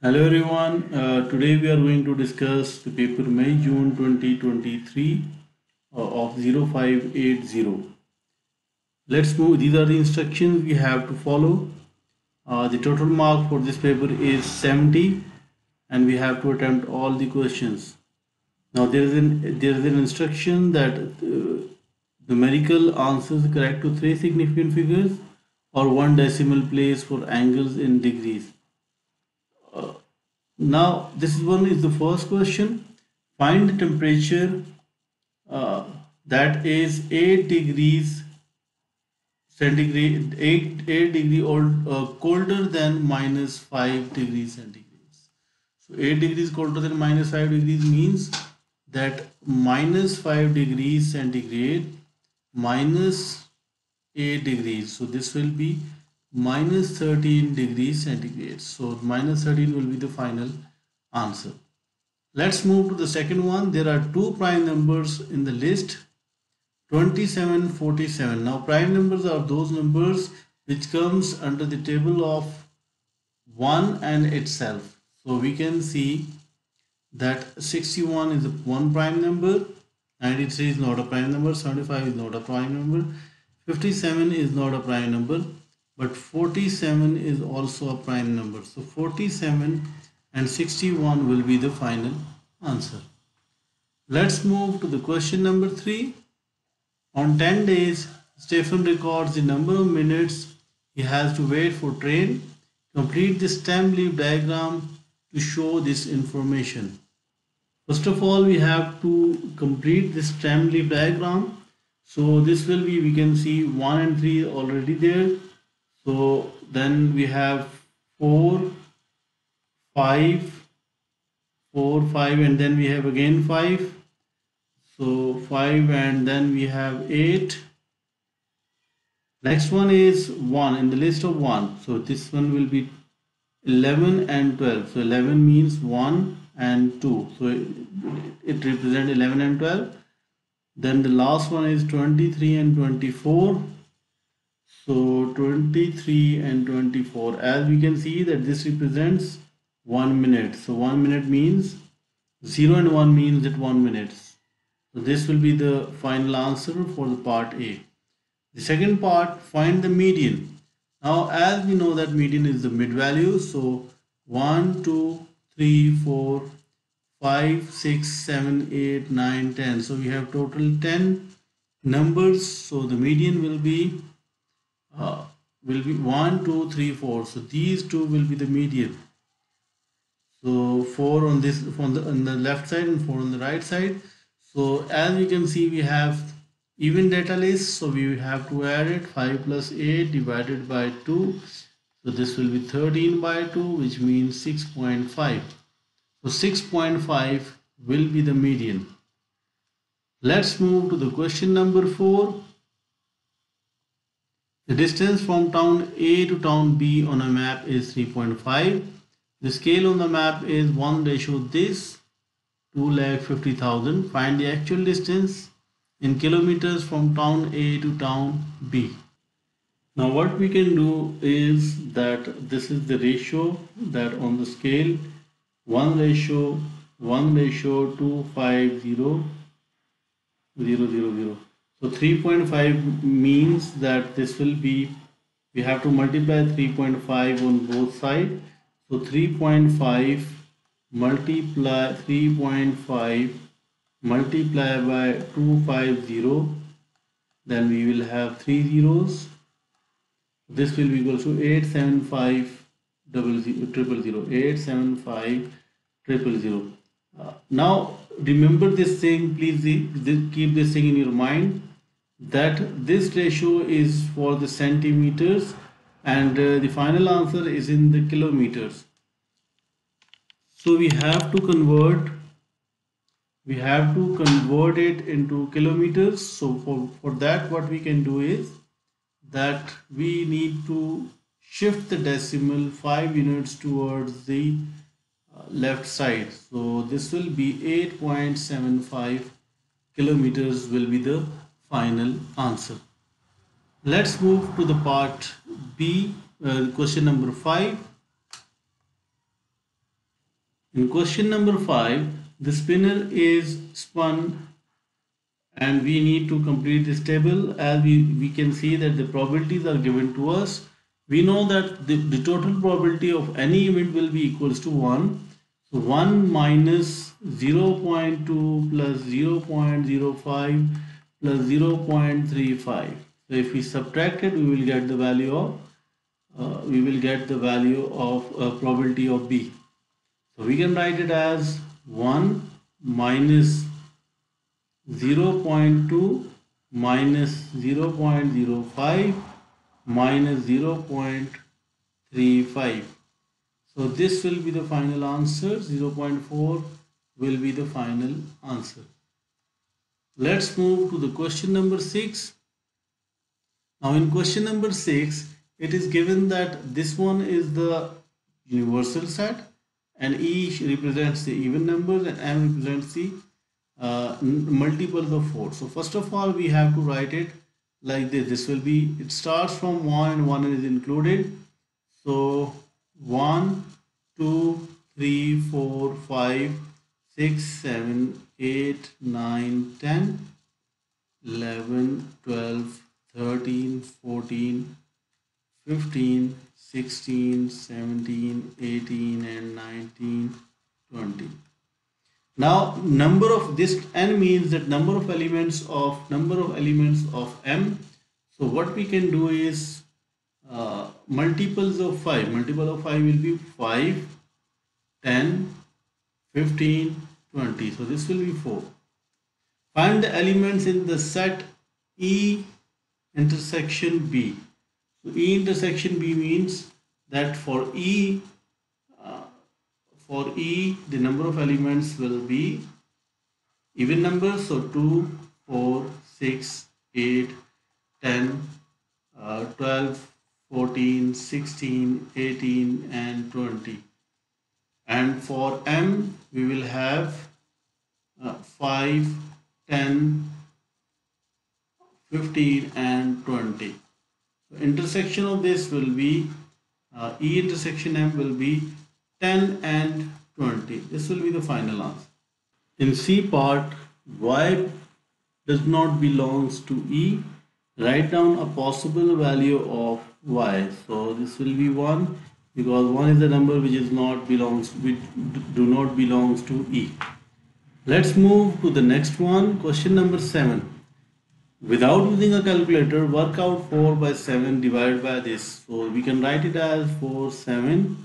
Hello everyone, today we are going to discuss the paper May-June 2023 of 0580. Let's move. These are the instructions we have to follow. The total mark for this paper is 70 and we have to attempt all the questions. Now there is an instruction that numerical answers correct to 3 significant figures or 1 decimal place for angles in degrees. Now this one is the first question. Find the temperature that is 8 degrees centigrade, 8 degree or colder than minus 5 degrees centigrade. So 8 degrees colder than minus 5 degrees means that minus 5 degrees centigrade minus 8 degrees. So this will be minus 13 degrees centigrade. So minus 13 will be the final answer. Let's move to the second one. There are two prime numbers in the list, 27, 47. Now prime numbers are those numbers which comes under the table of 1 and itself. So we can see that 61 is one prime number, 93 is not a prime number, 75 is not a prime number, 57 is not a prime number, but 47 is also a prime number. So 47 and 61 will be the final answer. Let's move to the question number 3. On 10 days, Stephen records the number of minutes he has to wait for train. Complete the stem leaf diagram to show this information. First of all, we have to complete this stem leaf diagram. So this will be, we can see 1 and 3 already there. So then we have 4, 5, 4, 5, and then we have again 5. So 5 and then we have 8. Next one is 1 in the list of 1. So this one will be 11 and 12. So 11 means 1 and 2. So it represents 11 and 12. Then the last one is 23 and 24. So 23 and 24. As we can see that this represents 1 minute. So 1 minute means 0 and 1 means that 1 minute. So this will be the final answer for the part A. The second part, find the median. Now as we know that median is the mid value. So 1, 2, 3, 4, 5, 6, 7, 8, 9, 10. So we have total 10 numbers. So the median will be 1, 2, 3, 4. So these two will be the median. So 4 on this on the left side and 4 on the right side. So as you can see, we have even data list. So we have to add it, 5 plus 8 divided by 2. So this will be 13 by 2, which means 6.5. So 6.5 will be the median. Let's move to the question number 4. The distance from town A to town B on a map is 3.5. The scale on the map is 1:this, 2,50,000. Find the actual distance in kilometers from town A to town B. Now what we can do is that this is the ratio that on the scale 1:250,000. So 3.5 means that this will be, we have to multiply 3.5 on both sides. So 3.5 multiply 3.5 multiply by 250, then we will have 3 zeros. This will be equal to 875 now remember this thing, please keep this thing in your mind, that this ratio is for the centimeters and the final answer is in the kilometers. So we have to convert it into kilometers. So for that, what we can do is that we need to shift the decimal 5 units towards the left side. So this will be 8.75 kilometers will be the final answer. Let's move to the part B, question number 5. In question number 5, the spinner is spun and we need to complete this table. As we can see that the probabilities are given to us. We know that the total probability of any event will be equals to 1. So 1 minus 0.2 plus 0.05 plus 0.35. So if we subtract it, we will get the value of probability of B. So we can write it as 1 minus 0.2 minus 0.05 minus 0.35. So this will be the final answer. 0.4 will be the final answer. Let's move to the question number 6. Now in question number 6, it is given that this one is the universal set and E represents the even numbers and M represents the multiples of 4. So first of all, we have to write it like this. It starts from 1 and 1 is included. So 1, 2, 3, 4, 5, 6, 7, 8, 9, 10, 11, 12, 13, 14, 15, 16, 17, 18 and 19, 20. Now number of this n means that number of elements of m. So what we can do is multiples of 5. Multiple of 5 will be 5, 10, 15, 20. So this will be 4. Find the elements in the set E intersection B. So E intersection B means that for E, the number of elements will be even numbers. So 2, 4, 6, 8, 10, 12, 14, 16, 18 and 20. And for M, we will have 5, 10, 15 and 20. So intersection of this will be E intersection M will be 10 and 20. This will be the final answer. In C part, Y does not belongs to E. Write down a possible value of Y. So this will be 1 because 1 is the number which do not belongs to E. Let's move to the next one. Question number 7. Without using a calculator, work out 4 by 7 divided by this. So we can write it as 4, 7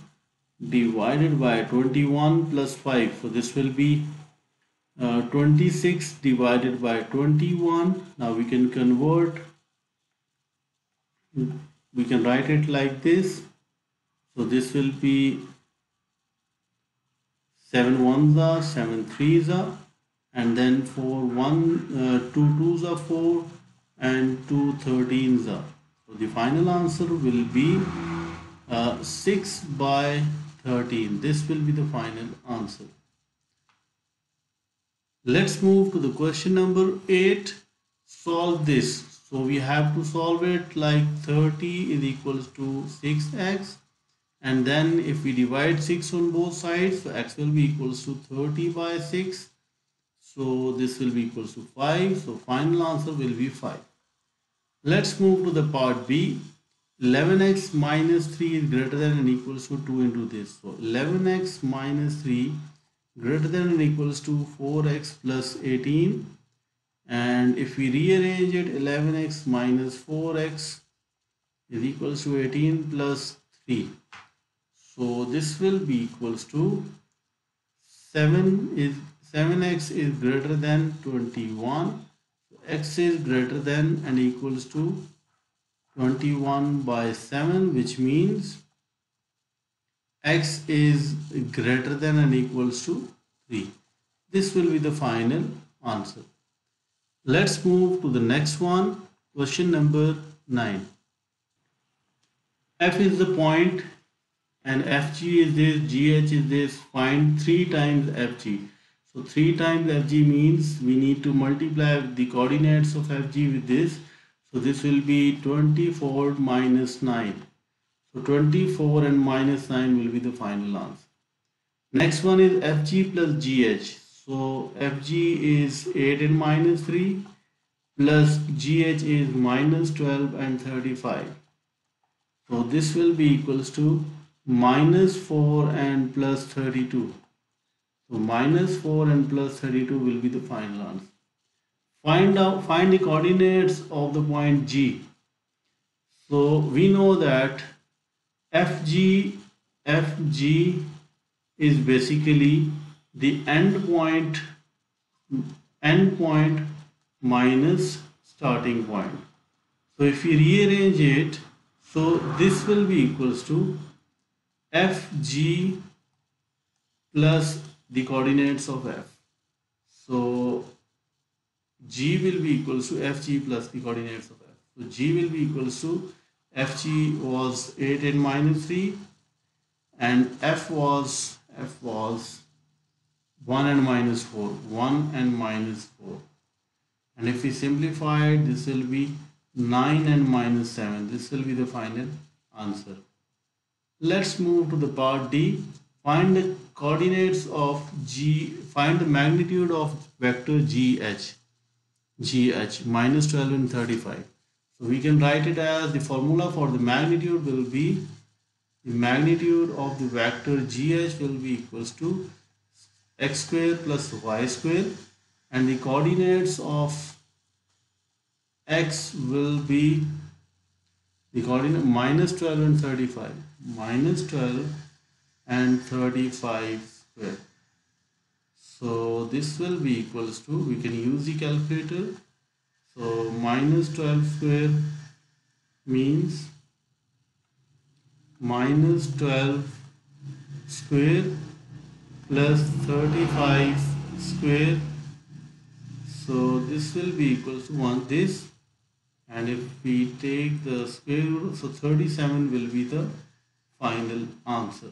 divided by 21 plus 5. So this will be 26 divided by 21. Now we can write it like this. So this will be 7 ones are, 7 threes are, and then 2 twos are 4 and 2 13s are. So the final answer will be 6 by 13. This will be the final answer. Let's move to the question number 8. Solve this. So we have to solve it like 30 is equals to 6x, and then if we divide 6 on both sides, so x will be equals to 30 by 6. So this will be equals to 5. So final answer will be 5. Let's move to the part B. 11x minus 3 is greater than and equals to 2 into this. So 11x minus 3 greater than and equals to 4x plus 18. And if we rearrange it, 11x minus 4x is equals to 18 plus 3. So this will be equals to 7x is greater than 21. So x is greater than and equals to 21 by 7, which means x is greater than and equals to 3. This will be the final answer. Let's move to the next one. Question number 9. F is the point and FG is this, GH is this. Find 3 times FG. So 3 times FG means we need to multiply the coordinates of FG with this. So this will be 24 minus 9. So 24 and minus 9 will be the final answer. Next one is FG plus GH. So FG is 8 and minus 3 plus GH is minus 12 and 35. So this will be equals to minus 4 and plus 32. So minus 4 and plus 32 will be the final answer. Find the coordinates of the point G. So we know that FG is basically the end point minus starting point. So if we rearrange it, so this will be equals to FG plus the coordinates of F. So G will be equals to FG plus the coordinates of F. So G will be equals to FG was 8 and minus 3 and F was 1 and minus 4. 1 and minus 4. And if we simplify it, this will be 9 and minus 7. This will be the final answer. Let's move to the part D. Find the coordinates of find the magnitude of vector GH minus 12 and 35. So we can write it as the formula for the magnitude will be the magnitude of the vector GH will be equals to x square plus y square, and the coordinates of x will be the coordinate minus 12 and 35. Minus 12 and 35 square. So this will be equals to, we can use the calculator. So minus 12 square means minus 12 square plus 35 square. So this will be equals to this, and if we take the square root, so 37 will be the final answer.